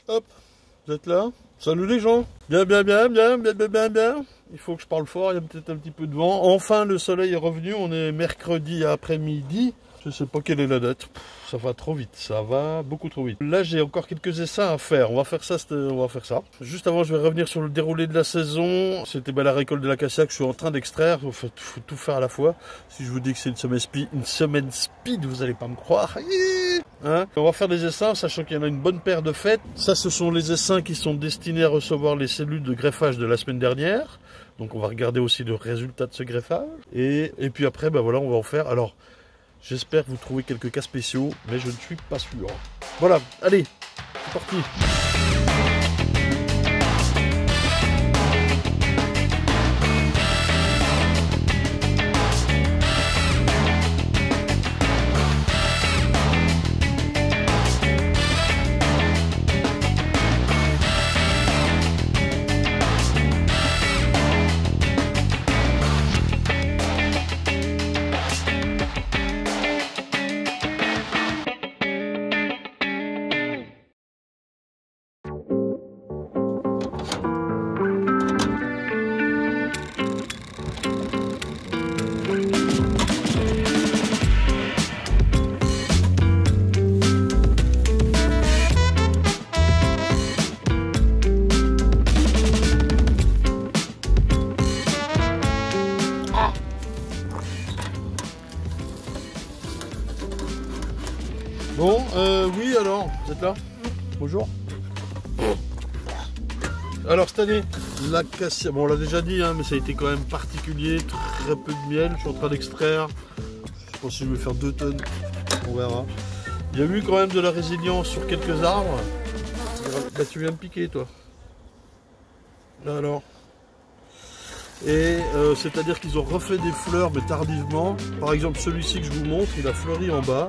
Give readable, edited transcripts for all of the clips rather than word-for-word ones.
Hop, vous êtes là? Salut les gens. Bien, bien, bien, bien, bien, bien, bien, bien. Il faut que je parle fort, il y a peut-être un petit peu de vent. Enfin, le soleil est revenu, on est mercredi après-midi. Je sais pas quelle est la date. Ça va trop vite, ça va beaucoup trop vite. Là, j'ai encore quelques essais à faire. On va faire ça, Juste avant, je vais revenir sur le déroulé de la saison. C'était la récolte de l'acacia que je suis en train d'extraire. Il faut tout faire à la fois. Si je vous dis que c'est une semaine speed, vous allez pas me croire. Hein, on va faire des essaims, sachant qu'il y en a une bonne paire de fêtes. Ça, ce sont les essaims qui sont destinés à recevoir les cellules de greffage de la semaine dernière. Donc, on va regarder aussi le résultat de ce greffage. Et puis après, ben voilà, on va en faire. Alors, j'espère vous trouver quelques cas spéciaux, mais je ne suis pas sûr. Voilà, allez, c'est parti. Bon, oui, alors, vous êtes là? Bonjour. Alors, cette année, l'acacia, bon, on l'a déjà dit, hein, mais ça a été quand même particulier, très peu de miel. Je suis en train d'extraire. Je pense que je vais faire 2 tonnes, on verra. Il y a eu quand même de la résilience sur quelques arbres. Bah, tu viens me piquer, toi. Alors. Et c'est-à-dire qu'ils ont refait des fleurs, mais tardivement. Par exemple, celui-ci que je vous montre, il a fleuri en bas.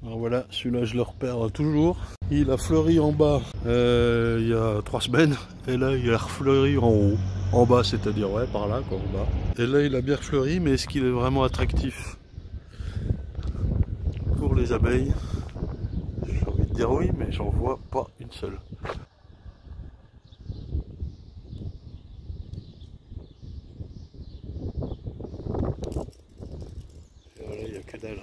Alors voilà, celui-là je le repère toujours. Il a fleuri en bas il y a 3 semaines. Et là il a refleuri en haut. En bas, c'est-à-dire ouais, par là quoi, en bas. Et là il a bien fleuri, mais est-ce qu'il est vraiment attractif pour les abeilles? J'ai envie de dire oui, mais j'en vois pas une seule. Et voilà, il n'y a que dalle.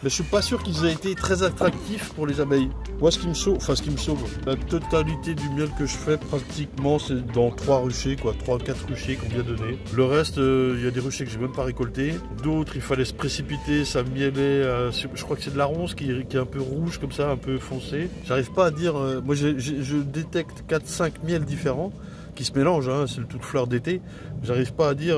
Mais je suis pas sûr qu'ils aient été très attractifs pour les abeilles. Moi, ce qui me sauve, la totalité du miel que je fais, pratiquement, c'est dans 3 ruchers, quoi, 3-4 ruchers qu'on vient donner. Le reste, il y a des ruchers que j'ai même pas récoltés. D'autres, il fallait se précipiter, ça mielait, je crois que c'est de la ronce qui est un peu rouge, comme ça, un peu foncé. J'arrive pas à dire, moi je détecte 4-5 miels différents qui se mélangent, hein, c'est le toute fleur d'été. J'arrive pas à dire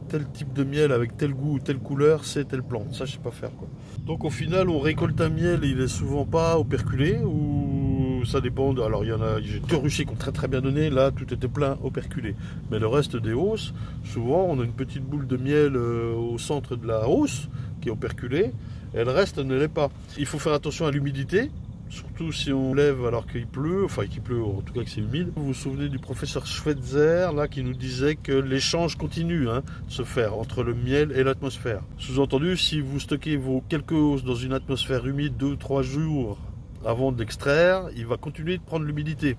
tel type de miel avec tel goût ou telle couleur, c'est telle plante. Ça, je sais pas faire, quoi. Donc au final, on récolte un miel, il est souvent pas operculé, ou ça dépend. Alors il y en a, j'ai 2 ruchers qui ont très bien donné, là tout était plein operculé. Mais le reste des hausses, souvent on a une petite boule de miel au centre de la hausse qui est operculée, et le reste ne l'est pas. Il faut faire attention à l'humidité. Surtout si on lève alors qu'il pleut, enfin qu'il pleut, en tout cas que c'est humide. Vous vous souvenez du professeur Schweitzer là, qui nous disait que l'échange continue de se faire entre le miel et l'atmosphère. Sous-entendu, si vous stockez vos quelques hausses dans une atmosphère humide 2-3 jours avant d'extraire, il va continuer de prendre l'humidité.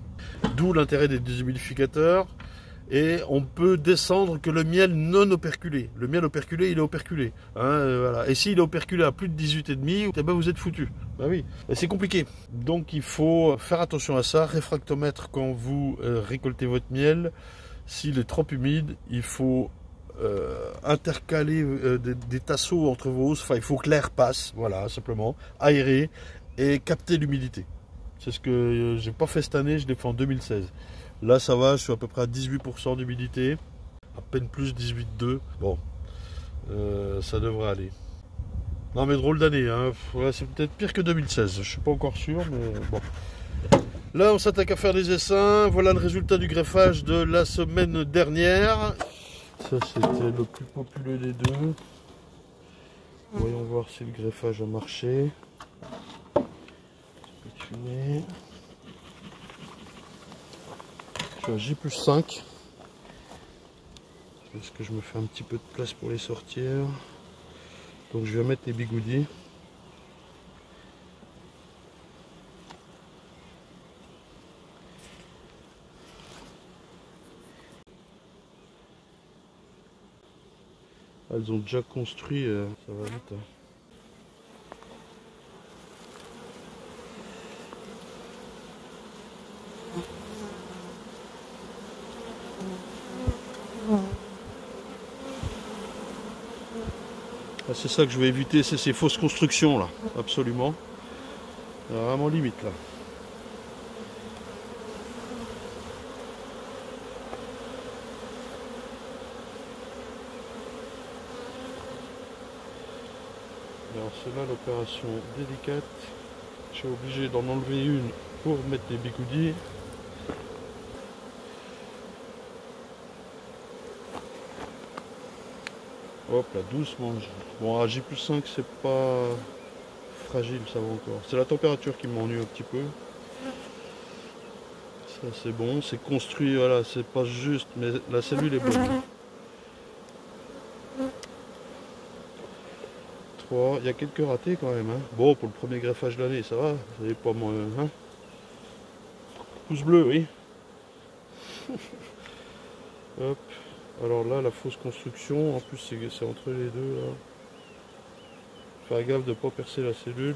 D'où l'intérêt des déshumidificateurs. Et on peut descendre que le miel non operculé. Le miel operculé, il est operculé. Voilà. Et s'il est operculé à plus de 18,5, eh ben vous êtes foutu. Ben oui, c'est compliqué. Donc il faut faire attention à ça. Réfractomètre quand vous récoltez votre miel. S'il est trop humide, il faut intercaler des tasseaux entre vos hausses. Enfin, il faut que l'air passe, voilà, simplement. Aérer et capter l'humidité. C'est ce que j'ai pas fait cette année, je l'ai fait en 2016. Là ça va, je suis à peu près à 18% d'humidité, à peine plus 18,2. Bon, ça devrait aller. Non mais drôle d'année, hein. Ouais, c'est peut-être pire que 2016, je suis pas encore sûr, mais bon. Là on s'attaque à faire des essaims, voilà le résultat du greffage de la semaine dernière. Ça c'était le plus populeux des deux. Voyons voir si le greffage a marché. Je suis à J+5 parce que je me fais un petit peu de place pour les sortir, donc je vais mettre les bigoudis. Elles ont déjà construit, ça va vite. Hein. C'est ça que je vais éviter, c'est ces fausses constructions là, absolument. C'est vraiment limite là. Alors c'est là l'opération délicate. Je suis obligé d'en enlever une pour mettre les bigoudis. Hop là, doucement. Bon, à J+5 c'est pas fragile, ça va encore. C'est la température qui m'ennuie un petit peu. Ça c'est bon, c'est construit, voilà, c'est pas juste, mais la cellule est bonne. 3, il y a quelques ratés quand même. Hein. Bon, pour le premier greffage de l'année, ça va, c'est pas moins. Hein. Pouce bleu, oui. Hop. Alors là, la fausse construction, en plus c'est entre les deux là. Faire gaffe de ne pas percer la cellule.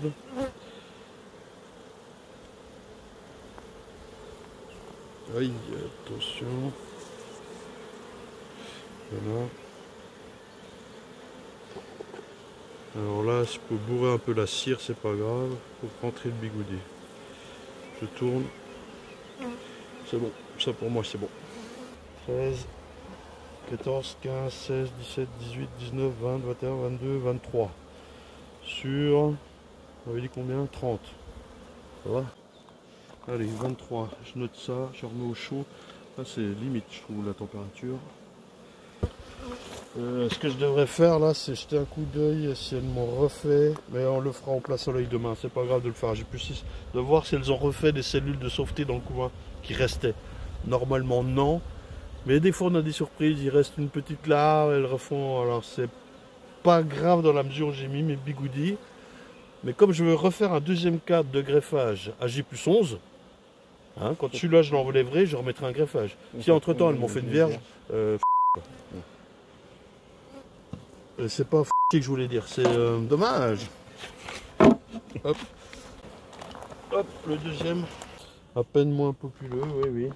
Oui, attention. Voilà. Alors là, je peux bourrer un peu la cire, c'est pas grave, pour rentrer le bigoudi. Je tourne. C'est bon, ça pour moi c'est bon. 13. 14, 15, 16, 17, 18, 19, 20, 21, 22, 23. Sur, on avait dit combien? 30. Ça va? Allez, 23. Je note ça, je remets au chaud. Là c'est limite, je trouve, la température. Ce que je devrais faire là, c'est jeter un coup d'œil si elles m'ont refait. Mais on le fera en plein soleil demain, c'est pas grave de le faire. J'ai plus 6. De voir si elles ont refait des cellules de sauveté dans le couvain qui restaient. Normalement, non. Mais des fois on a des surprises, il reste une petite larve, elles refont, alors c'est pas grave dans la mesure où j'ai mis mes bigoudis. Mais comme je veux refaire un deuxième cadre de greffage à J+11, hein, quand celui-là je l'enlèverai, je remettrai un greffage. Si entre temps elles m'ont fait une vierge, c'est pas que je voulais dire, c'est dommage. Hop. Hop, le deuxième, à peine moins populeux, oui, oui.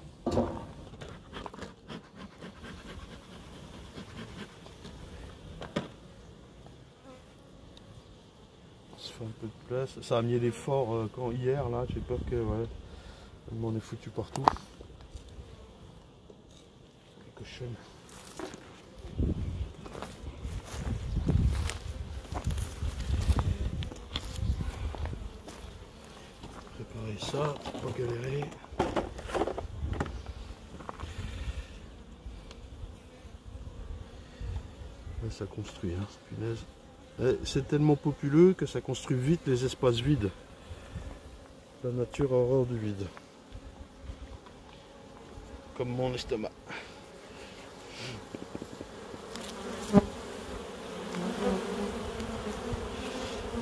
Un peu de place, ça a mis l'effort quand hier là, j'ai peur que ouais, elle m'en est foutu partout. Cochonne. Préparer ça, pas galérer. Là, ça construit, hein, punaise. C'est tellement populeux que ça construit vite les espaces vides. La nature a horreur du vide. Comme mon estomac.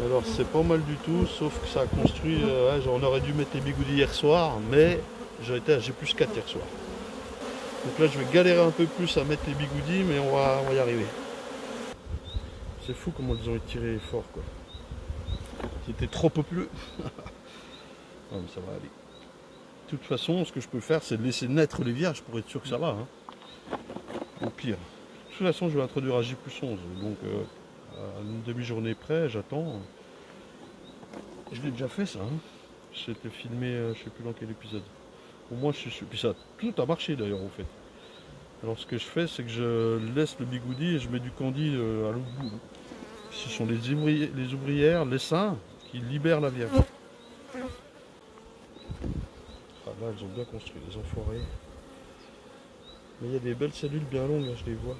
Alors c'est pas mal du tout, sauf que ça a construit... on aurait dû mettre les bigoudis hier soir, mais j'ai été à J+4 hier soir. Donc là je vais galérer un peu plus à mettre les bigoudis, mais on va y arriver. C'est fou comment ils ont étiré fort quoi. C'était trop populeux. Non mais ça va aller. De toute façon, ce que je peux faire, c'est de laisser naître les vierges pour être sûr que ça va. Hein. Au pire. De toute façon, je vais introduire à J+11. Donc à une demi-journée près, j'attends. Je l'ai déjà fait ça. Hein. C'était filmé, je sais plus dans quel épisode. Au moins je suis. Puis ça, tout a marché d'ailleurs au fait. Alors ce que je fais, c'est que je laisse le bigoudi et je mets du candy à l'autre bout. Ce sont les ouvrières, les seins, qui libèrent la vierge. Ah là, elles ont bien construit, les enfoirés. Mais il y a des belles cellules bien longues, hein, je les vois.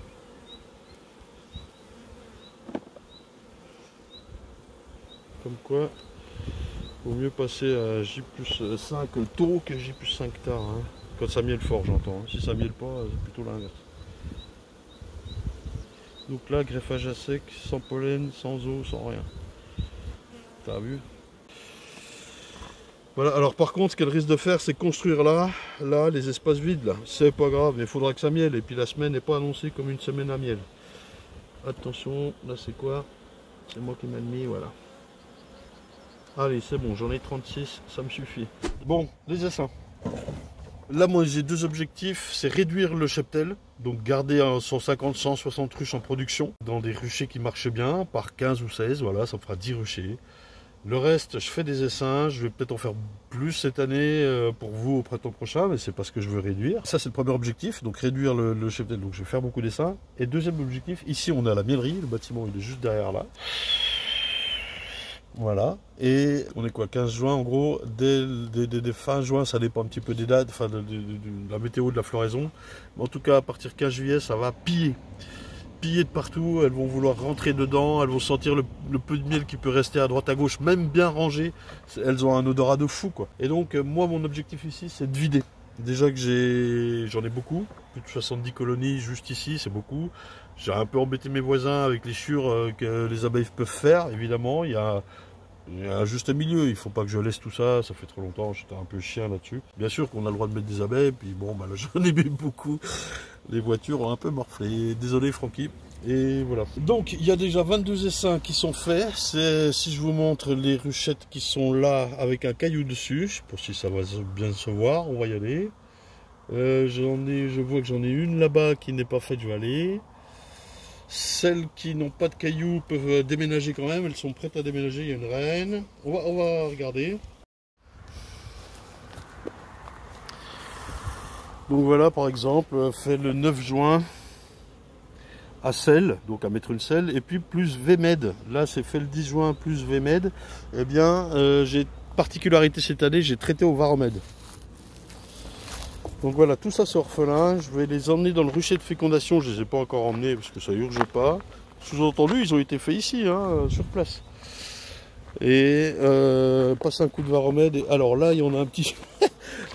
Comme quoi, vaut mieux passer à J+5 tôt que J+5 tard. Hein. Quand ça miele fort, j'entends. Hein. Si ça miele pas, c'est plutôt l'inverse. Donc là, greffage à sec, sans pollen, sans eau, sans rien. T'as vu? Voilà, alors par contre, ce qu'elle risque de faire, c'est construire là, les espaces vides, là. C'est pas grave, mais il faudra que ça miele. Et puis la semaine n'est pas annoncée comme une semaine à miel. Attention, là c'est quoi? C'est moi qui m'a mis, voilà. Allez, c'est bon, j'en ai 36, ça me suffit. Bon, les essaims. Là, moi, j'ai deux objectifs. C'est réduire le cheptel, donc garder 150, 160 ruches en production, dans des ruchers qui marchent bien, par 15 ou 16, voilà, ça me fera 10 ruchers. Le reste, je fais des essaims, je vais peut-être en faire plus cette année pour vous au printemps prochain, mais c'est parce que je veux réduire. Ça, c'est le premier objectif, donc réduire le cheptel, donc je vais faire beaucoup d'essaims. Et deuxième objectif, ici, on a la miellerie, le bâtiment, il est juste derrière là. Voilà, et on est quoi, 15 juin en gros, dès fin juin, ça dépend un petit peu des dates, enfin de la météo, de la floraison. Mais en tout cas, à partir de 15 juillet, ça va piller de partout, elles vont vouloir rentrer dedans, elles vont sentir le peu de miel qui peut rester à droite à gauche, même bien rangé, elles ont un odorat de fou quoi. Et donc moi mon objectif ici c'est de vider. Déjà que j'en ai beaucoup, plus de 70 colonies juste ici, c'est beaucoup. J'ai un peu embêté mes voisins avec les chiures que les abeilles peuvent faire, évidemment. Il y a un juste milieu, il ne faut pas que je laisse tout ça, ça fait trop longtemps, j'étais un peu chien là-dessus. Bien sûr qu'on a le droit de mettre des abeilles, puis bon, bah, là j'en ai mis beaucoup. Les voitures ont un peu morflé, désolé Francky. Et voilà. Donc il y a déjà 22 essaims qui sont faits. Si je vous montre les ruchettes qui sont là avec un caillou dessus, je sais pas si ça va bien se voir, on va y aller. Je vois que j'en ai une là-bas qui n'est pas faite, je vais aller. Celles qui n'ont pas de cailloux peuvent déménager quand même, elles sont prêtes à déménager, il y a une reine. On va regarder. Donc voilà par exemple, fait le 9 juin à Selle, donc à mettre une selle, et puis plus VMed. Là c'est fait le 10 juin plus VMed. Eh bien j'ai particularité cette année, j'ai traité au Varromed. Donc voilà, tout ça c'est orphelin, je vais les emmener dans le rucher de fécondation, je ne les ai pas encore emmenés parce que ça urge pas. Sous-entendu, ils ont été faits ici, hein, sur place. Et passe un coup de Varromed. Et alors là, il y en a un petit...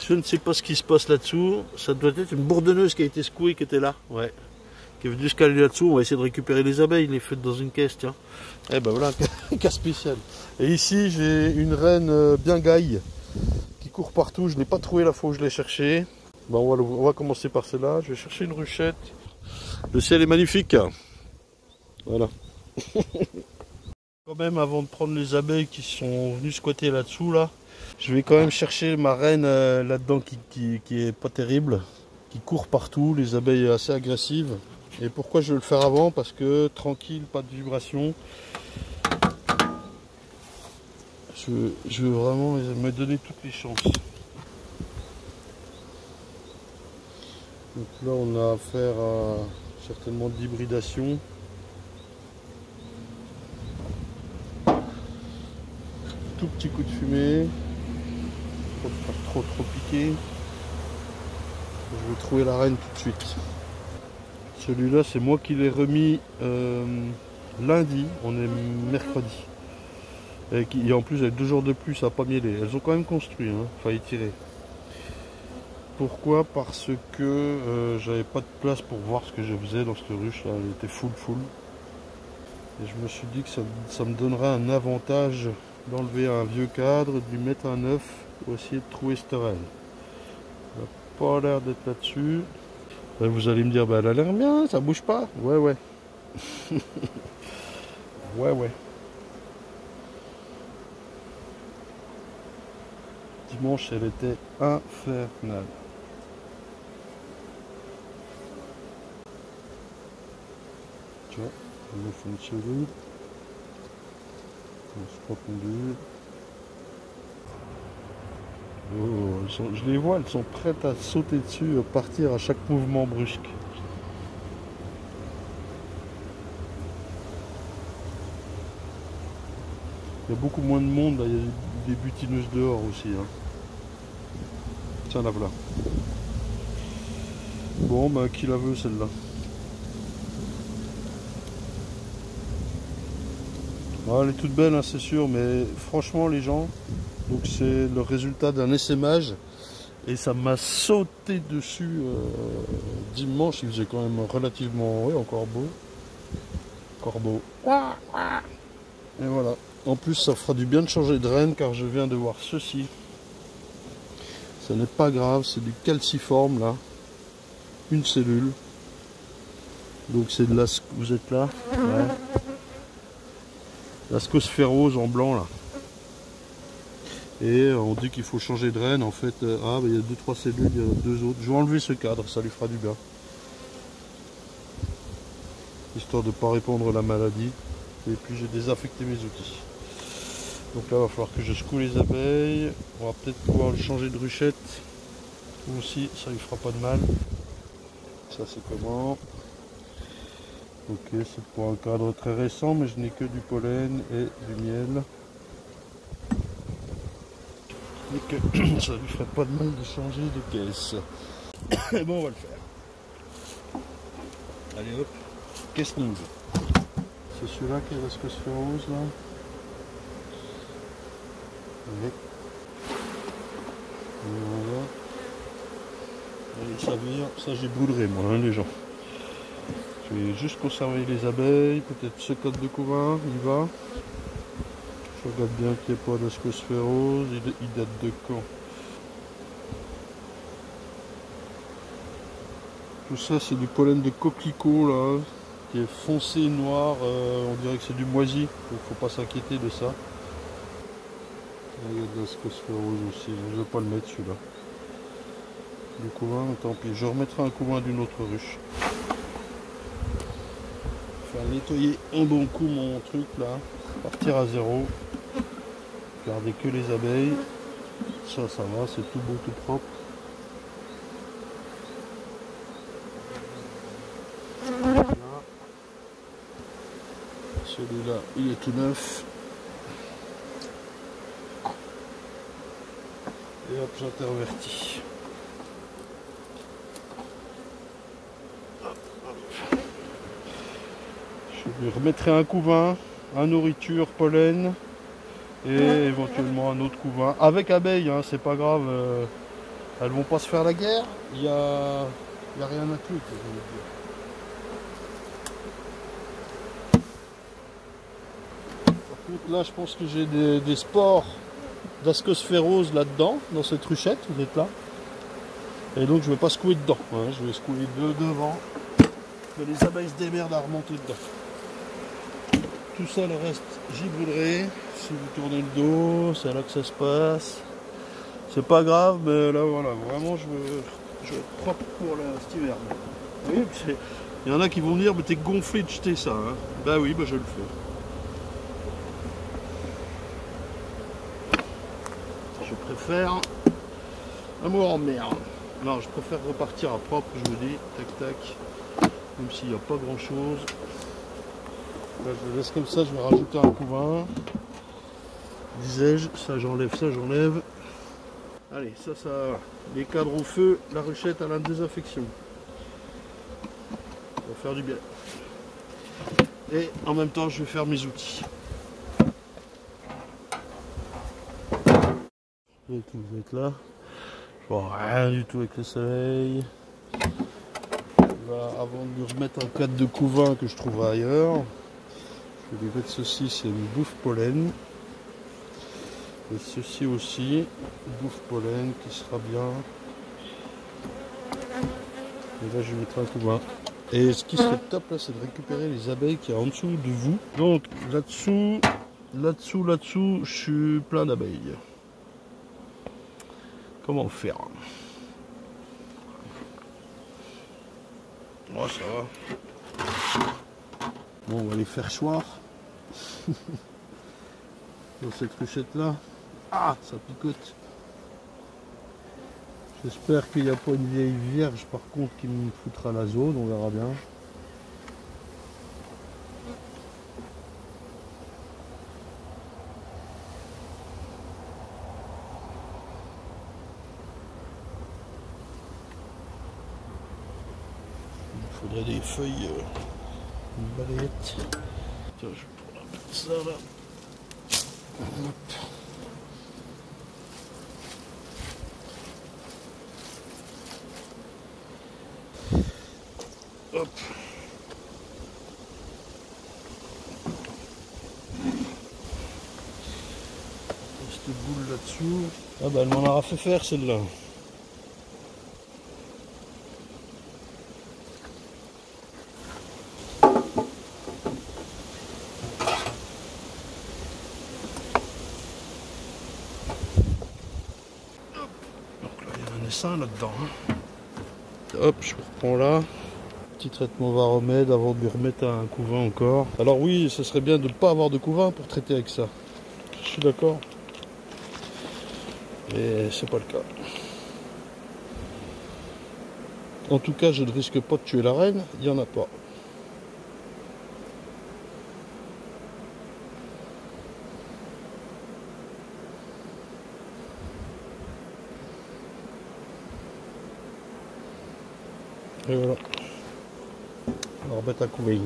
je ne sais pas ce qui se passe là-dessous. Ça doit être une bourdonneuse qui a été secouée, qui était là. Ouais. Qui est venue se caler là-dessous. On va essayer de récupérer les abeilles, les faites dans une caisse, tiens. Et ben voilà, un cas spécial. Et ici, j'ai une reine bien gaille qui court partout. Je ne l'ai pas trouvé la fois où je l'ai cherchée. Bon, on va commencer par celle-là. Je vais chercher une ruchette. Le ciel est magnifique. Voilà. Quand même, avant de prendre les abeilles qui sont venues squatter là-dessous, là, je vais quand même chercher ma reine là-dedans qui est pas terrible, qui court partout, les abeilles assez agressives. Et pourquoi je veux le faire avant? Parce que tranquille, pas de vibration. Je veux vraiment me donner toutes les chances. Donc là, on a affaire à certainement de l'hybridation. Tout petit coup de fumée. Pas trop piqué. Je vais trouver la reine tout de suite. Celui-là, c'est moi qui l'ai remis lundi. On est mercredi. Et en plus, avec 2 jours de plus, ça n'a pas mielé. Elles ont quand même construit, hein, failli tirer. Pourquoi? Parce que j'avais pas de place pour voir ce que je faisais dans cette ruche là, elle était full. Et je me suis dit que ça me donnerait un avantage d'enlever un vieux cadre, de lui mettre un neuf, pour essayer de trouver cette reine. Elle n'a pas l'air d'être là-dessus. Vous allez me dire, bah, elle a l'air bien, ça bouge pas. Ouais. ouais. Dimanche, elle était infernale. Tu vois, elle me fait une chérie. On se prend conduire. Oh, je les vois, elles sont prêtes à sauter dessus, à partir à chaque mouvement brusque. Il y a beaucoup moins de monde, là. Il y a des butineuses dehors aussi. Hein. Tiens, la voilà. Bon, bah, qui la veut celle-là? Ah, elle est toute belle, hein, c'est sûr, mais franchement, les gens, donc c'est le résultat d'un essaimage. Et ça m'a sauté dessus dimanche, il faisait quand même relativement, oui, encore beau. Corbeau. Et voilà. En plus, ça fera du bien de changer de reine car je viens de voir ceci. Ce n'est pas grave, c'est du calciforme là. Une cellule. Donc c'est de vous êtes là, ouais. L'ascosphéros en blanc là. Et on dit qu'il faut changer de reine. En fait, ah, bah, il y a 2-3 cellules, il y a 2 autres. Je vais enlever ce cadre, ça lui fera du bien. Histoire de ne pas répandre la maladie. Et puis j'ai désinfecté mes outils. Donc là, il va falloir que je secoue les abeilles. On va peut-être pouvoir le changer de ruchette. Aussi, ça lui fera pas de mal. Ça c'est comment? Ok, c'est pour un cadre très récent, mais je n'ai que du pollen et du miel. Et que ça lui ferait pas de mal de changer de caisse. Et bon, on va le faire. Allez hop, caisse nouveau. C'est celui-là qui est l'ascosphéros là. Oui. Voilà. Allez, ça vire, ça j'ai brûlerai moi, hein, les gens. Je vais juste conserver les abeilles, peut-être ce code de couvain, il va. Je regarde bien qu'il n'y ait pas d'ascosphéros, il date de quand? Tout ça c'est du pollen de coquelicot là, qui est foncé noir, on dirait que c'est du moisi, donc faut pas s'inquiéter de ça. Il y a de l'ascosphéros aussi, je ne vais pas le mettre celui-là. Du couvain, tant pis, je remettrai un couvain d'une autre ruche. Faire nettoyer un bon coup mon truc là, partir à zéro, garder que les abeilles, ça va, c'est tout beau, tout propre. Celui-là, il est tout neuf. Et hop, j'intervertis. Je lui remettrai un couvain, un nourriture, pollen et éventuellement un autre couvain. Avec abeilles, hein, c'est pas grave. Elles vont pas se faire la guerre. Il y a rien à tout. Par contre, là, je pense que j'ai des spores d'ascosphéros là-dedans, dans cette ruchette. Vous êtes là. Et donc, je vais pas secouer dedans. Hein, je vais secouer devant. Que les abeilles se démerdent à remonter dedans. Tout ça, le reste, j'y brûlerai. Si vous tournez le dos, c'est là que ça se passe. C'est pas grave, mais là, voilà, vraiment, je veux être propre pour cet hiver. Vous voyez, il y en a qui vont me dire, mais t'es gonflé de jeter ça. Hein. Bah oui, bah je le fais. Je préfère un mot en merde. Non, je préfère repartir à propre, je vous dis, tac tac. Même s'il n'y a pas grand chose. Là, je le laisse comme ça, je vais rajouter un couvain. Disais-je, ça j'enlève, ça j'enlève. Allez, ça, les cadres au feu, la ruchette à la désinfection. Ça va faire du bien. Et en même temps, je vais faire mes outils. Et tout, vous êtes là. Je vois rien du tout avec le soleil. Là, avant de lui remettre un cadre de couvain que je trouverai ailleurs, je vais lui mettre ceci, c'est une bouffe pollen. Et ceci aussi, bouffe pollen qui sera bien. Et là, je vais mettre un couvain. Et ce qui serait top là, c'est de récupérer les abeilles qui sont en dessous de vous. Donc là-dessous, je suis plein d'abeilles. Comment faire? Oh, ça va. Bon, on va les faire choir. Dans cette ruchette là. Ah, ça picote. J'espère qu'il n'y a pas une vieille vierge par contre qui me foutra la zone, on verra bien. Il faudrait des feuilles, une balayette. Tiens, je vais pouvoir mettre ça là. Hop. Hop. Cette boule là-dessous. Ah bah elle m'en aura fait faire celle-là. un essaim là-dedans. Hein. Hop, je reprends là. Petit traitement varomède avant de lui remettre un couvain encore. Alors oui, ce serait bien de ne pas avoir de couvain pour traiter avec ça. Je suis d'accord. Mais c'est pas le cas. En tout cas, je ne risque pas de tuer la reine, il n'y en a pas. Et voilà. On va remettre un couvaing.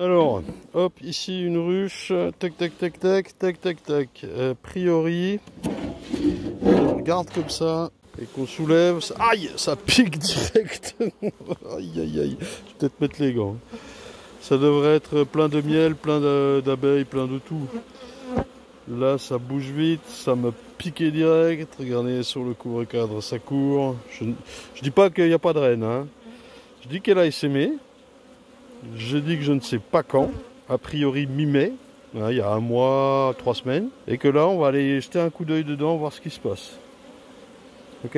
Alors, hop, ici une ruche, tac tac tac tac, tac tac tac. A priori, on regarde comme ça et qu'on soulève, ça, aïe, ça pique directement. Aïe aïe aïe, je vais peut-être mettre les gants. Ça devrait être plein de miel, plein d'abeilles, plein de tout. Là, ça bouge vite, ça me piquait direct. Regardez sur le couvre-cadre, ça court. Je dis pas qu'il n'y a pas de reine, hein. Je dis qu'elle a essaimé. Je dis que je ne sais pas quand, a priori mi-mai, hein, il y a 1 mois, 3 semaines, et que là on va aller jeter un coup d'œil dedans, voir ce qui se passe. Ok?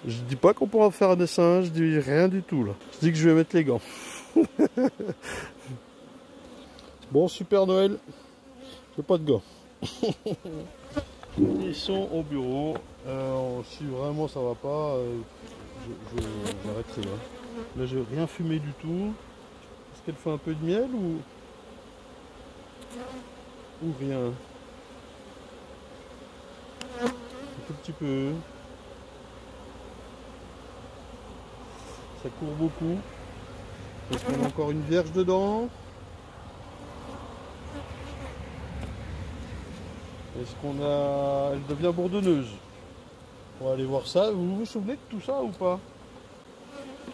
Je dis pas qu'on pourra faire un dessin, je dis rien du tout là. Je dis que je vais mettre les gants. Bon, super Noël. J'ai pas de gars. Ils sont au bureau. Si vraiment ça va pas, j'arrêterai là. Là, j'ai rien fumé du tout. Est-ce qu'elle fait un peu de miel ou rien? Un tout petit peu. Ça court beaucoup. Est-ce qu'on a encore une vierge dedans? Est-ce qu'on a... Elle devient bourdonneuse. On va aller voir ça. Vous vous souvenez de tout ça ou pas?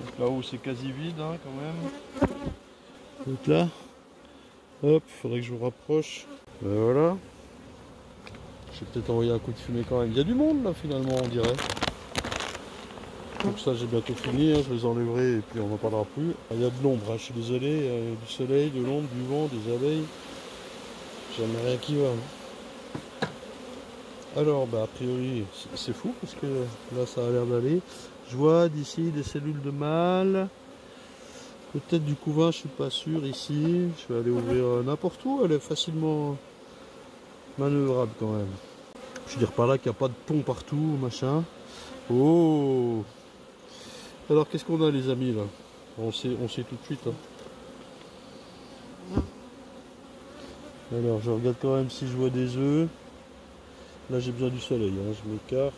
Donc là-haut c'est quasi vide hein, quand même. Donc là, hop, faudrait que je vous rapproche. Ben voilà. Je vais peut-être envoyer un coup de fumée quand même. Il y a du monde là finalement on dirait. Donc ça j'ai bientôt fini, hein, je les enlèverai et puis on n'en parlera plus. Il y a de l'ombre, hein, je suis désolé, il y a du soleil, de l'ombre, du vent, des abeilles. Jamais rien qui va. Hein. Alors bah a priori c'est fou parce que là ça a l'air d'aller. Je vois d'ici des cellules de mâle. Peut-être du couvain, je suis pas sûr ici. Je vais aller ouvrir n'importe où, elle est facilement manœuvrable quand même. Je veux dire par là qu'il n'y a pas de pont partout, machin. Oh! Alors qu'est-ce qu'on a les amis là? On sait tout de suite. Hein. Alors je regarde quand même si je vois des œufs. Là j'ai besoin du soleil, hein, je m'écarte.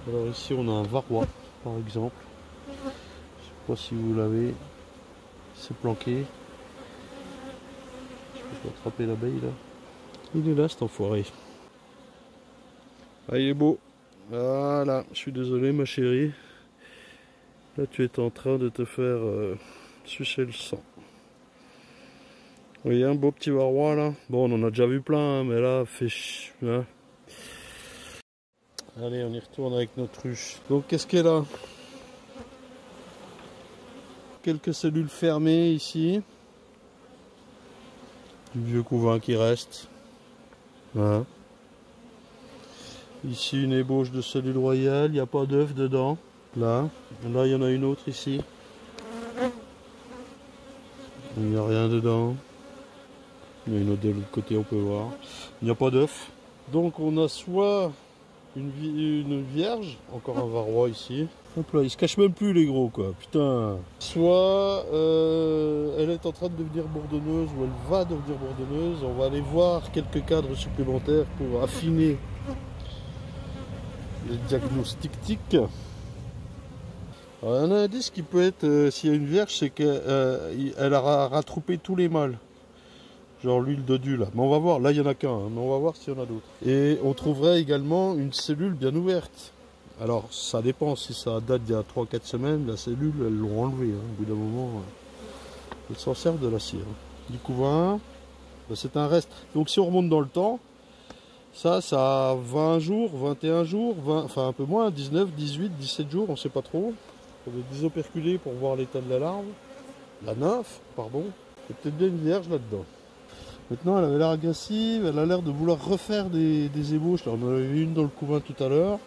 Alors ici on a un varroa par exemple. Je sais pas si vous l'avez. C'est planqué. Je peux pas attraper l'abeille là. Il est là cet enfoiré. Ah il est beau. Voilà, je suis désolé ma chérie. Là tu es en train de te faire sucer le sang. Vous voyez un beau petit varroa là. Bon on en a déjà vu plein hein, mais là fait hein. Allez on y retourne avec notre ruche. Donc qu'est-ce qu'elle a? Quelques cellules fermées ici. Du vieux couvain qui reste. Voilà. Ici une ébauche de cellule royale, il n'y a pas d'œuf dedans. Là il y en a une autre ici. Il n'y a rien dedans. Il y en a une autre de l'autre côté, on peut voir. Il n'y a pas d'œuf. Donc on a soit une vierge, encore un varroa ici. Hop là, il se cache même plus les gros quoi, putain. Soit elle est en train de devenir bourdonneuse ou elle va devenir bourdonneuse. On va aller voir quelques cadres supplémentaires pour affiner le diagnostic. Alors, un indice qui peut être, s'il y a une vierge, c'est qu'elle a rattroupé tous les mâles. Genre l'huile d'odus là. Mais on va voir, là il n'y en a qu'un, hein, mais on va voir s'il y en a d'autres. Et on trouverait également une cellule bien ouverte. Alors ça dépend, si ça date d'il y a 3-4 semaines, la cellule elles l'ont enlevée. Hein. Au bout d'un moment, elles s'en servent de la cire. Hein. Du couvain, ben, c'est un reste. Donc si on remonte dans le temps, ça a 20 jours, 21 jours, 20, enfin un peu moins, 19, 18, 17 jours, on ne sait pas trop. On va désoperculer pour voir l'état de la larve. La nymphe, pardon. Il y a peut-être bien une vierge là-dedans. Maintenant, elle avait l'air agressive, elle a l'air de vouloir refaire des ébauches. Là, on en avait une dans le couvain tout à l'heure.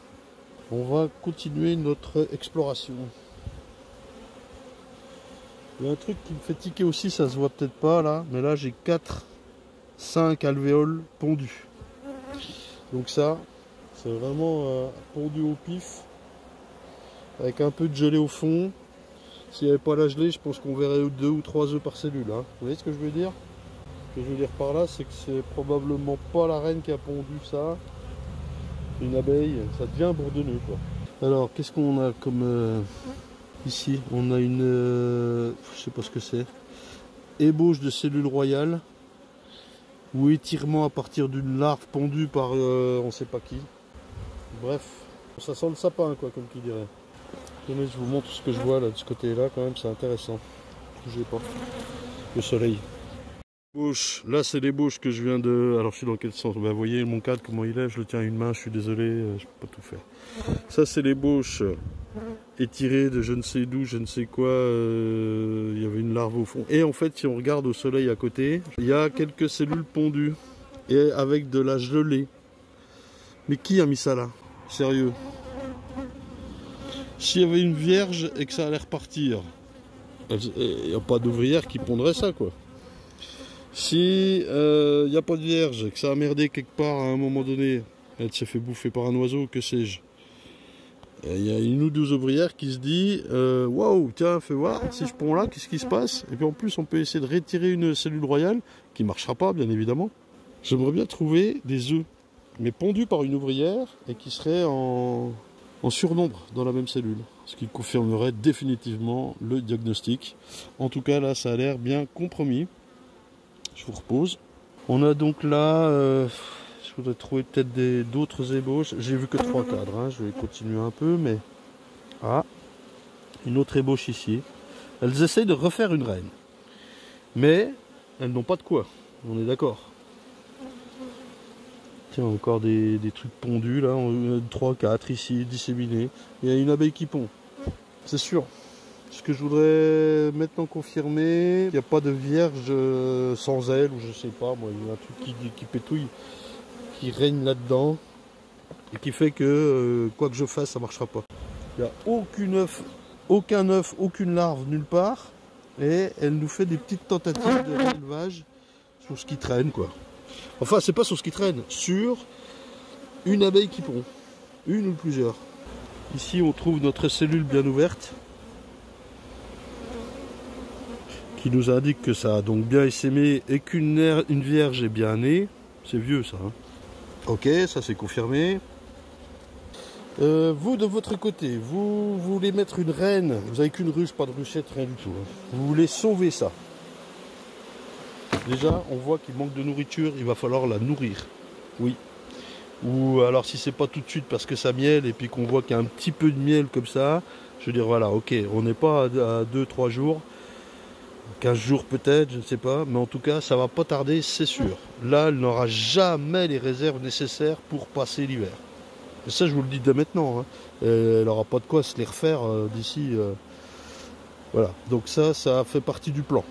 On va continuer notre exploration. Il y a un truc qui me fait tiquer aussi, ça se voit peut-être pas là, mais là j'ai 4-5 alvéoles pondues. Donc ça, c'est vraiment pondu au pif, avec un peu de gelée au fond. S'il n'y avait pas la gelée, je pense qu'on verrait 2 ou 3 œufs par cellule. Hein. Vous voyez ce que je veux dire? Ce que je veux dire par là, c'est que c'est probablement pas la reine qui a pondu ça. Une abeille, ça devient bourdonneux quoi. Alors, qu'est-ce qu'on a comme... ici, on a une... je sais pas ce que c'est. Ébauche de cellules royales. Ou étirement à partir d'une larve pondue par on sait pas qui. Bref, ça sent le sapin quoi, comme qui dirait. Tenez, je vous montre ce que je vois là de ce côté-là quand même, c'est intéressant. Bougez pas. Le soleil. Bouche. Là c'est les bouches que je viens de... Alors je suis dans quel sens? Vous voyez mon cadre comment il est, je le tiens à une main, je suis désolé, je peux pas tout faire. Ça c'est les bouches étirées de je ne sais d'où, je ne sais quoi, il y avait une larve au fond. Et en fait si on regarde au soleil à côté, il y a quelques cellules pondues et avec de la gelée. Mais qui a mis ça là? Sérieux? S'il y avait une vierge et que ça allait repartir, il n'y a pas d'ouvrière qui pondrait ça quoi. Si il n'y a pas de vierge, que ça a merdé quelque part à un moment donné, elle s'est fait bouffer par un oiseau, que sais-je. Il y a une ou deux ouvrières qui se dit waouh, tiens, fais voir, si je prends là, qu'est-ce qui se passe? Et puis en plus, on peut essayer de retirer une cellule royale, qui ne marchera pas, bien évidemment. J'aimerais bien trouver des œufs, mais pondus par une ouvrière et qui seraient en surnombre dans la même cellule. Ce qui confirmerait définitivement le diagnostic. En tout cas, là, ça a l'air bien compromis. Je vous repose. On a donc là, je voudrais trouver peut-être d'autres ébauches. J'ai vu que 3 cadres, hein. Je vais continuer un peu, mais... Ah, une autre ébauche ici. Elles essayent de refaire une reine. Mais elles n'ont pas de quoi, on est d'accord. Tiens, encore des trucs pondus là, 3, 4 ici, disséminés. Il y a une abeille qui pond, c'est sûr. Ce que je voudrais maintenant confirmer, il n'y a pas de vierge sans aile, ou je sais pas, moi, il y a un truc qui pétouille, qui règne là-dedans, et qui fait que quoi que je fasse, ça ne marchera pas. Il n'y a aucun œuf, aucune larve nulle part, et elle nous fait des petites tentatives de réélevage sur ce qui traîne, quoi. Enfin, c'est pas sur ce qui traîne, sur une abeille qui pond, une ou plusieurs. Ici, on trouve notre cellule bien ouverte, qui nous indique que ça a donc bien essaimé et qu'une vierge est bien née. C'est vieux ça. Hein. Ok, ça c'est confirmé. Vous de votre côté, vous voulez mettre une reine, vous n'avez qu'une ruche, pas de ruchette, rien du tout. Hein. Vous voulez sauver ça. Déjà, on voit qu'il manque de nourriture, il va falloir la nourrir. Oui. Ou alors si c'est pas tout de suite parce que ça miel et puis qu'on voit qu'il y a un petit peu de miel comme ça, je veux dire voilà, ok, on n'est pas à 2-3 jours. 15 jours peut-être, je ne sais pas, mais en tout cas, ça va pas tarder, c'est sûr. Là, elle n'aura jamais les réserves nécessaires pour passer l'hiver. Et ça, je vous le dis dès maintenant. Hein. Elle n'aura pas de quoi se les refaire d'ici. Voilà, donc ça fait partie du plan.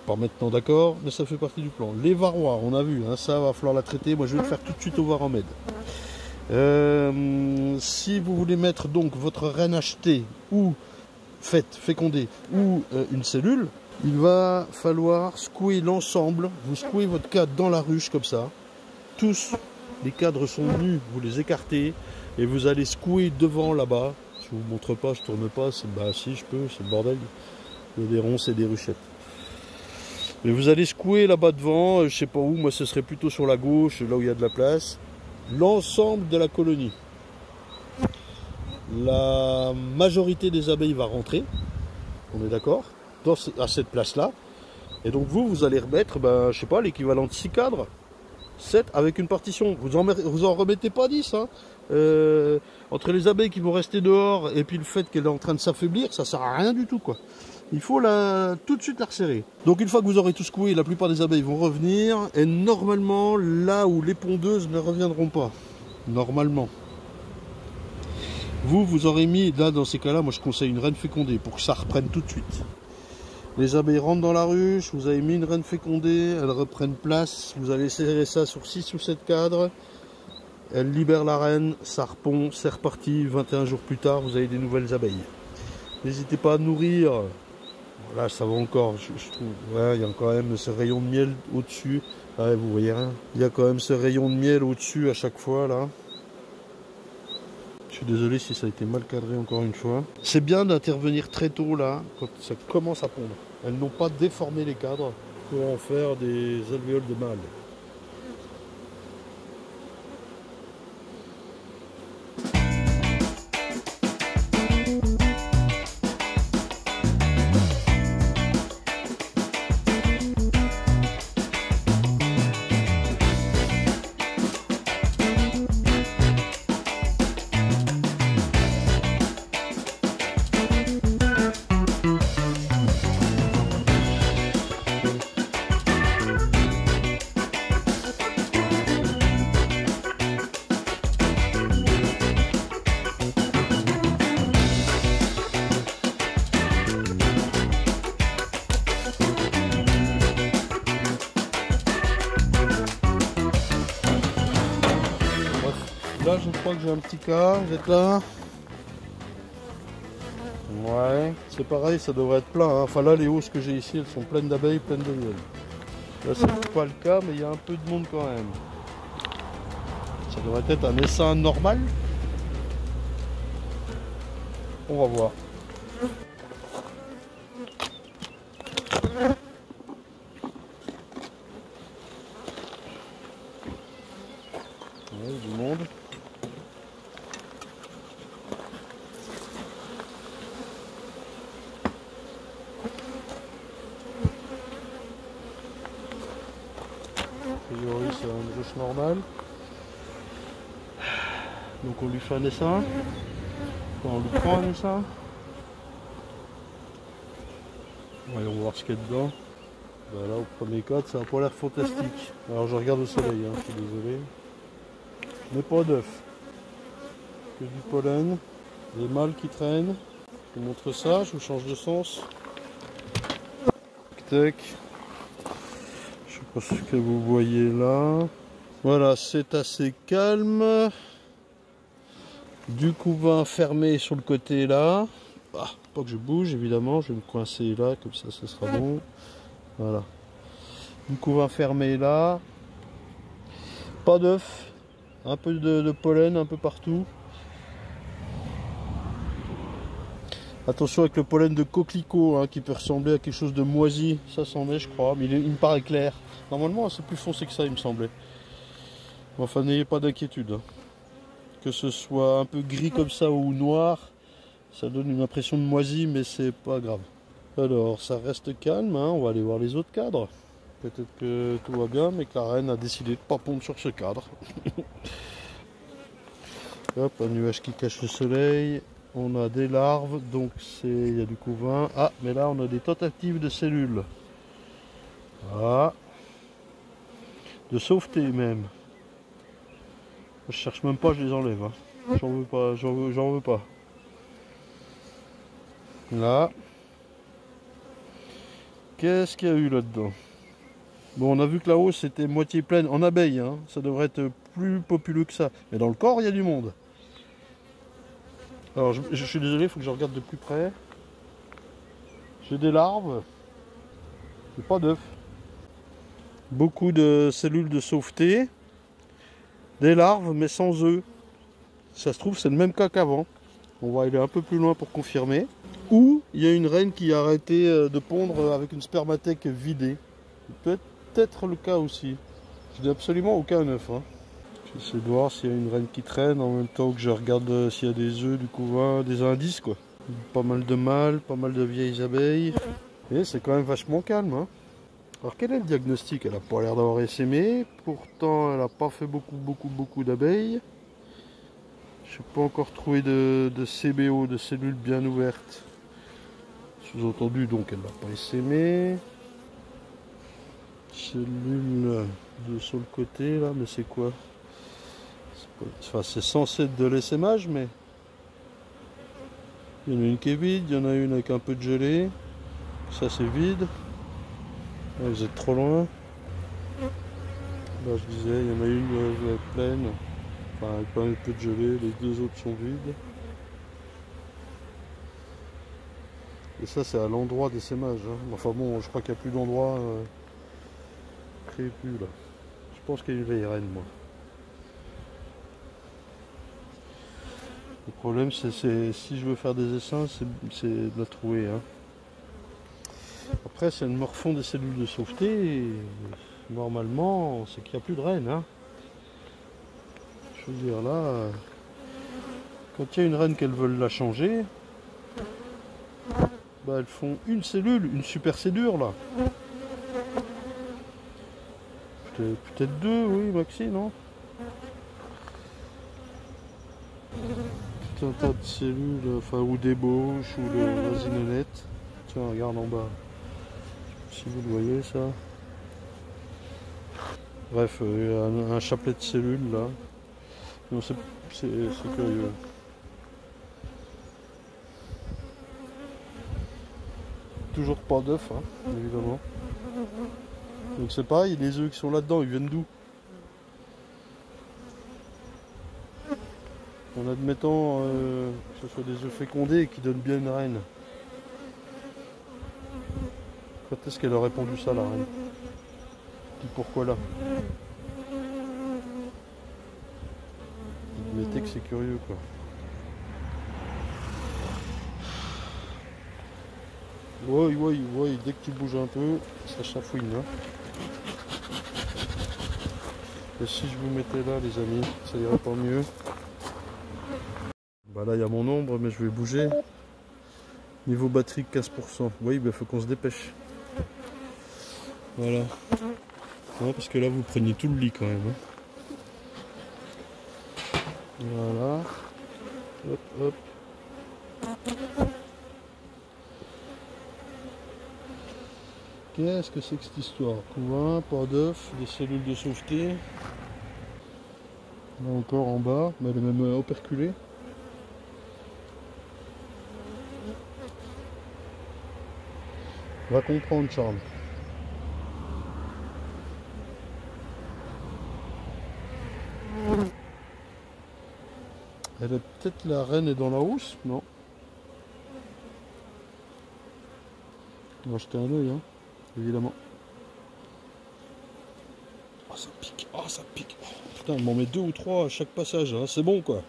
Pas maintenant, d'accord, mais ça fait partie du plan. Les varrois, on a vu, hein, ça va falloir la traiter. Moi, je vais le faire tout de suite au Varromed. Si vous voulez mettre donc votre reine achetée ou fécondée ou une cellule, il va falloir secouer l'ensemble. Vous secouez votre cadre dans la ruche comme ça. Tous les cadres sont nus, vous les écartez et vous allez secouer devant là-bas. Je vous montre pas, je tourne pas. Bah si je peux, c'est le bordel. Il y a des ronces et des ruchettes. Mais vous allez secouer là-bas devant, je sais pas où, moi ce serait plutôt sur la gauche, là où il y a de la place. L'ensemble de la colonie. La majorité des abeilles va rentrer, on est d'accord, à cette place-là. Et donc vous allez remettre, ben, je sais pas, l'équivalent de 6 cadres, 7 avec une partition. Vous en remettez pas 10. Hein. Entre les abeilles qui vont rester dehors et puis le fait qu'elle est en train de s'affaiblir, ça sert à rien du tout, quoi. Il faut tout de suite la resserrer. Donc une fois que vous aurez tout secoué, la plupart des abeilles vont revenir. Et normalement, là où les pondeuses ne reviendront pas. Normalement. Vous aurez mis, là dans ces cas-là, moi je conseille une reine fécondée pour que ça reprenne tout de suite. Les abeilles rentrent dans la ruche, vous avez mis une reine fécondée, elles reprennent place, vous allez serrer ça sur 6 ou 7 cadres. Elle libère la reine, ça repond, c'est reparti. 21 jours plus tard, vous avez des nouvelles abeilles. N'hésitez pas à nourrir. Là, ça va encore, je trouve. Ouais, il y a quand même ce rayon de miel au-dessus. Ouais, vous voyez rien. Il y a quand même ce rayon de miel au-dessus à chaque fois, là. Je suis désolé si ça a été mal cadré encore une fois. C'est bien d'intervenir très tôt, là, quand ça commence à pondre. Elles n'ont pas déformé les cadres pour en faire des alvéoles de mâles. Là, je crois que j'ai un petit cas. Vous êtes là? Ouais, c'est pareil, ça devrait être plein. Hein. Enfin là, les hausses que j'ai ici, elles sont pleines d'abeilles, pleines de miel. Là c'est pas le cas, mais il y a un peu de monde quand même. Ça devrait être un essaim normal. On va voir. Ouais, du monde. A priori c'est un ruche normal. Donc on lui fait un essaim. On lui prend un essaim. Voyons voir ce qu'il y a dedans. Voilà, au premier cadre, ça n'a pas l'air fantastique. Alors je regarde au soleil, hein, je suis désolé. Mais pas d'œufs. Que du pollen. Des mâles qui traînent. Je vous montre ça, je vous change de sens. Tac. Je sais pas ce que vous voyez là. Voilà, c'est assez calme. Du couvain fermé sur le côté là. Ah, pas que je bouge évidemment, je vais me coincer là, comme ça ce sera bon. Voilà. Du couvain fermé là. Pas d'œufs. Un peu de pollen un peu partout. Attention avec le pollen de coquelicot hein, qui peut ressembler à quelque chose de moisi. Ça c'en est je crois, mais il me paraît clair. Normalement c'est plus foncé que ça il me semblait. Enfin n'ayez pas d'inquiétude. Hein. Que ce soit un peu gris comme ça ou noir, ça donne une impression de moisi mais c'est pas grave. Alors ça reste calme, hein. On va aller voir les autres cadres. Peut-être que tout va bien mais que la reine a décidé de pas pondre sur ce cadre. Hop, un nuage qui cache le soleil. On a des larves, donc il y a du couvain. Ah, mais là on a des tentatives de cellules. Ah. De sauveté même. Je cherche même pas, je les enlève. Hein. J'en veux pas, j'en veux pas. Là. Qu'est-ce qu'il y a eu là-dedans? Bon, on a vu que la hausse était moitié pleine en abeilles. Hein. Ça devrait être plus populeux que ça. Mais dans le corps, il y a du monde. Alors, je suis désolé, il faut que je regarde de plus près. J'ai des larves. J'ai pas d'œufs. Beaucoup de cellules de sauveté. Des larves, mais sans œufs. Si ça se trouve, c'est le même cas qu'avant. On va aller un peu plus loin pour confirmer. Ou il y a une reine qui a arrêté de pondre avec une spermathèque vidée. Peut-être le cas aussi. Je n'ai absolument aucun œuf. Hein. J'essaie de voir s'il y a une reine qui traîne en même temps que je regarde s'il y a des œufs, du couvain, des indices quoi. Pas mal de mâles, pas mal de vieilles abeilles. Et c'est quand même vachement calme. Hein. Alors quel est le diagnostic? Elle n'a pas l'air d'avoir essaimé, pourtant elle n'a pas fait beaucoup d'abeilles. Je n'ai pas encore trouvé de CBO, de cellules bien ouvertes. Sous-entendu donc elle n'a pas essaimé. Cellules sur le côté là, mais c'est quoi? Enfin c'est censé être de l'essaimage, mais il y en a une qui est vide, il y en a une avec un peu de gelée. Ça c'est vide. Ah, vous êtes trop loin. Là je disais, il y en a une pleine. Enfin avec pas un peu de gelée, les deux autres sont vides. Et ça c'est à l'endroit d'essaimage. Hein. Enfin bon, je crois qu'il n'y a plus d'endroit créé plus là. Je pense qu'il y a une vieille reine moi. Le problème c'est si je veux faire des essaims, c'est de la trouver. Hein. Après, si elle me refond des cellules de sauveté, normalement, c'est qu'il n'y a plus de reine. Hein. Je veux dire, là, quand il y a une reine qu'elles veulent la changer, bah, elles font une cellule, une super cellule, là. Peut-être deux, oui, maxi, non? Tout un tas de cellules, enfin, ou d'ébauches, ou de vasinonnettes. Tiens, regarde en bas. Si vous le voyez ça. Bref, un chapelet de cellules là. Non, c'est curieux. Toujours pas d'œufs, hein, évidemment. Donc c'est pareil, les œufs qui sont là-dedans, ils viennent d'où? En admettant que ce soit des œufs fécondés et qui donnent bien une reine. Quand est-ce qu'elle aurait pondu ça, la reine? Puis pourquoi là? Mettez que c'est curieux quoi. Ouais, dès que tu bouges un peu, ça chafouine. Hein. Et si je vous mettais là les amis, ça irait pas mieux. Bah là il y a mon ombre mais je vais bouger. Niveau batterie 15%. Oui, il faut qu'on se dépêche. Voilà. Non, parce que là vous prenez tout le lit quand même. Hein. Voilà. Hop, hop. Qu'est-ce que c'est que cette histoire? Couvain, pas d'œuf, des cellules de sauveté. Là encore en bas, mais elle est même operculée. Va comprendre, Charles. Elle est peut-être la reine est dans la housse, non? On va jeter un œil, hein, évidemment. Oh ça pique, oh ça pique. Oh, putain, on m'en met 2 ou 3 à chaque passage, hein. C'est bon quoi.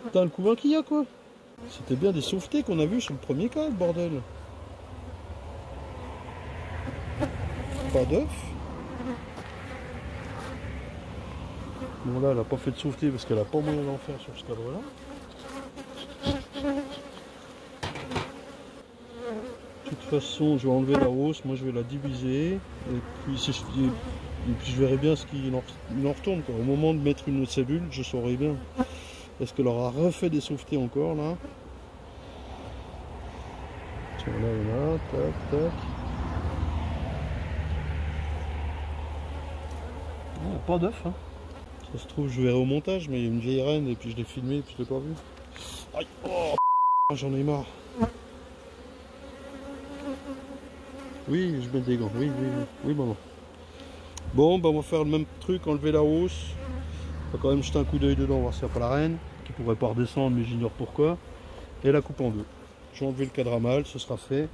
Putain le couvain qu'il y a quoi. C'était bien des sauvetés qu'on a vu sur le premier cas, le bordel. Pas d'œuf. Bon là elle a pas fait de sauveté parce qu'elle a pas moyen d'en faire sur ce cadre là. De toute façon je vais enlever la hausse, moi je vais la diviser et puis, je verrai bien ce qu'il en retourne quoi. Au moment de mettre une autre cellule je saurai bien. Est-ce qu'elle aura refait des sauvetés encore là? Tiens là il y en a, tac tac. Oh, pas d'œuf hein. Ça se trouve je verrai au montage mais il y a une vieille reine et puis je l'ai filmé et puis je l'ai pas vu. Aïe, oh j'en ai marre. Oui je mets des gants, oui maman. Bon bah on va faire le même truc, enlever la hausse. On va quand même jeter un coup d'œil dedans, voir s'il n'y a pas la reine, qui pourrait pas redescendre mais j'ignore pourquoi. Et la coupe en deux. Je vais enlever le cadre à mal, ce sera fait.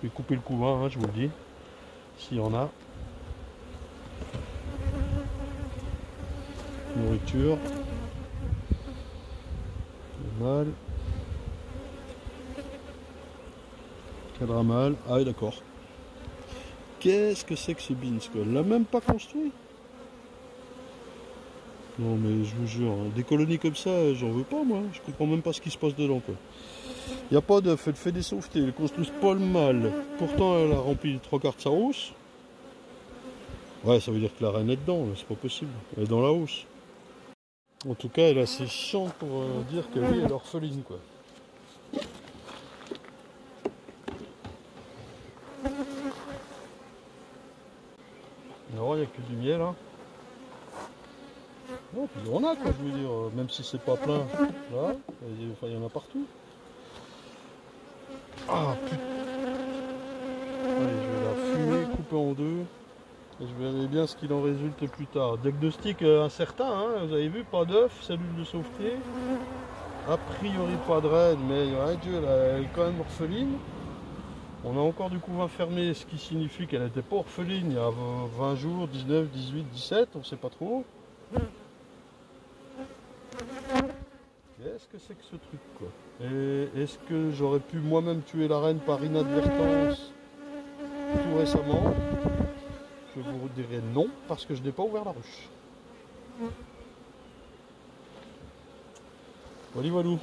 Je vais couper le couvain, hein, je vous le dis, s'il y en a. Nourriture. Mal. Cadre à mal. Ah oui d'accord. Qu'est-ce que c'est que ce beans quoi? Elle l'a même pas construit. Non mais je vous jure, hein, des colonies comme ça, j'en veux pas moi. Je comprends même pas ce qui se passe dedans quoi. Il n'y a pas d'œuf, elle fait des sauvetés, elle construit pas le mal. Pourtant elle a rempli les 3/4 de sa hausse. Ouais ça veut dire que la reine est dedans, c'est pas possible. Elle est dans la hausse. En tout cas elle est assez chiante pour dire que oui elle est orpheline quoi. Non il n'y a que du miel hein. Non, puis on a quoi, je veux dire, même si c'est pas plein, là, il y en a partout. Ah putain. Allez, je vais la fumer, couper en deux, et je verrai bien ce qu'il en résulte plus tard. Diagnostic incertain, hein, vous avez vu, pas d'œuf, cellule de sauveté. A priori pas de reine, mais ouais, Dieu, elle est quand même orpheline. On a encore du couvain fermé, ce qui signifie qu'elle n'était pas orpheline il y a 20 jours, 19, 18, 17, on sait pas trop. Qu'est-ce que c'est que ce truc quoi? Et est-ce que j'aurais pu moi-même tuer la reine par inadvertance tout récemment? Je vous dirais non parce que je n'ai pas ouvert la ruche. Voilà voilou.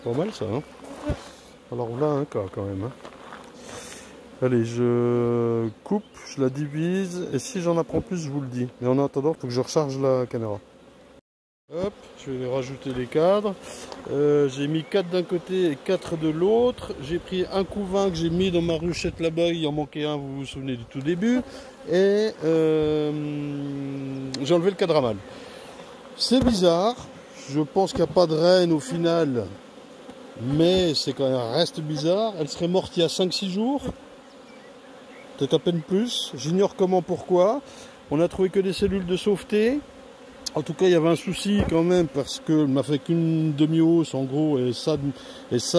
Pas mal ça hein. Alors on a un cas quand même hein. Allez je coupe, je la divise et si j'en apprends plus je vous le dis. Mais en attendant il faut que je recharge la caméra. Hop, je vais rajouter les cadres. J'ai mis 4 d'un côté et 4 de l'autre. J'ai pris un couvain que j'ai mis dans ma ruchette là-bas. Il en manquait un, vous vous souvenez du tout début. Et j'ai enlevé le cadre à mal. C'est bizarre. Je pense qu'il n'y a pas de reine au final. Mais c'est quand même reste bizarre. Elle serait morte il y a 5-6 jours. Peut-être à peine plus. J'ignore comment, pourquoi. On a trouvé que des cellules de sauveté. En tout cas, il y avait un souci quand même parce qu'elle m'a fait qu'une demi-hausse en gros et ça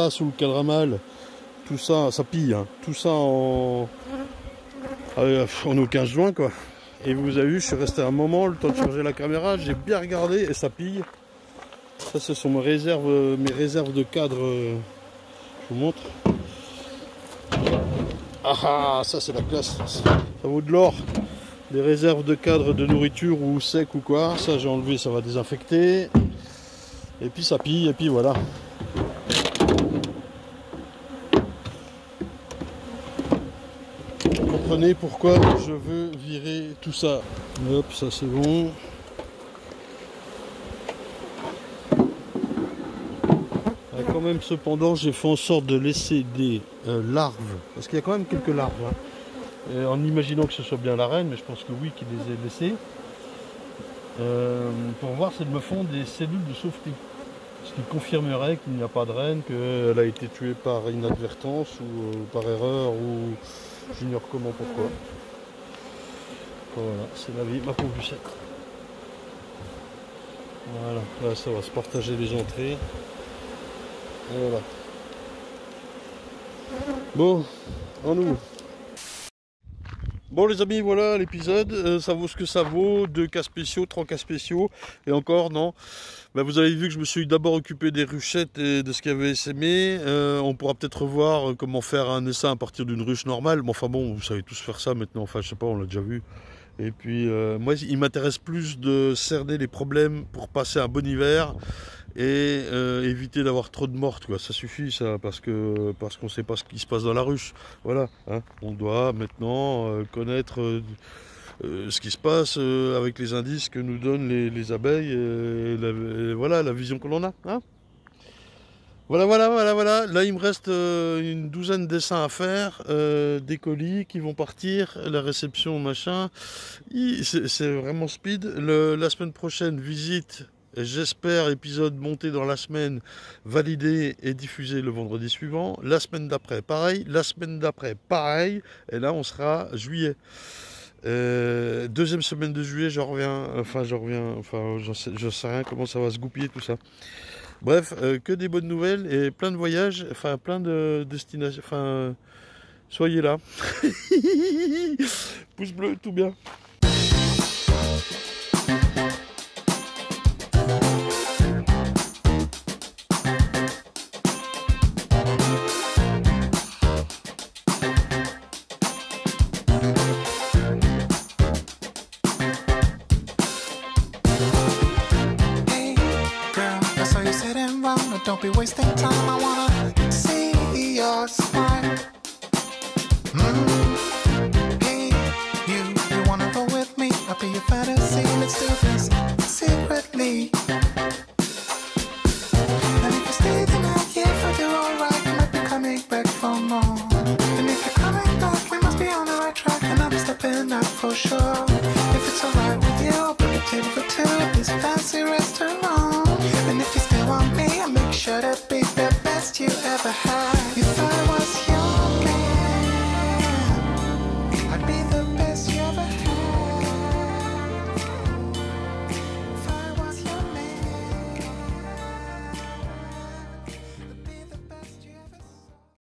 sous le cadre à mal, tout ça, ça pille, hein. Tout ça on est au 15 juin quoi. Et vous avez vu, je suis resté un moment, le temps de charger la caméra, j'ai bien regardé et ça pille. Ça ce sont mes réserves de cadre, je vous montre. Ah ça c'est la classe, ça vaut de l'or. Des réserves de cadre de nourriture ou sec ou quoi, ça j'ai enlevé, ça va désinfecter. Et puis ça pille, et puis voilà. Vous comprenez pourquoi je veux virer tout ça. Hop, ça c'est bon. Quand même, cependant, j'ai fait en sorte de laisser des larves, parce qu'il y a quand même quelques larves, hein. En imaginant que ce soit bien la reine, mais je pense que oui, qu'il les ait laissées, pour voir si elles me font des cellules de sauveté. Ce qui confirmerait qu'il n'y a pas de reine, qu'elle a été tuée par inadvertance ou par erreur ou j'ignore comment, pourquoi. Voilà, c'est la vie, ma pauvre Lucette. Voilà, là ça va se partager les entrées. Et voilà. Bon, en nous. Bon les amis, voilà l'épisode, ça vaut ce que ça vaut, 2 cas spéciaux, 3 cas spéciaux, et encore non. Ben, vous avez vu que je me suis d'abord occupé des ruchettes et de ce qu'il y avait essaimé. On pourra peut-être revoir comment faire un essaim à partir d'une ruche normale, mais enfin bon, vous savez tous faire ça maintenant, enfin je sais pas, on l'a déjà vu. Et puis moi il m'intéresse plus de cerner les problèmes pour passer un bon hiver et éviter d'avoir trop de mortes quoi. Ça suffit ça, parce qu'on sait pas ce qui se passe dans la ruche. Voilà, hein. On doit maintenant connaître ce qui se passe avec les indices que nous donnent les abeilles et voilà la vision que l'on a, hein. Voilà. Là, il me reste une douzaine d'essaims à faire, des colis qui vont partir, la réception, machin. C'est vraiment speed. La semaine prochaine, visite, j'espère, épisode monté dans la semaine, validé et diffusé le vendredi suivant. La semaine d'après, pareil. La semaine d'après, pareil. Et là, on sera juillet. Deuxième semaine de juillet, je sais rien comment ça va se goupiller tout ça. Bref, que des bonnes nouvelles et plein de voyages, enfin plein de destinations, enfin soyez là. Pouce bleu, tout bien. Don't be wasting time, I wanna see your smile. Hey, you wanna go with me? I'll be your fantasy, let's do this secretly. And if you stay the night, yeah, if I do alright, you might be coming back for more. And if you're coming back, we must be on the right track, and I'll be stepping up for sure. If it's alright with you, I'll bring a table for 2 at this fancy restaurant. And if you still want me, I'll make sure to be the best you ever had.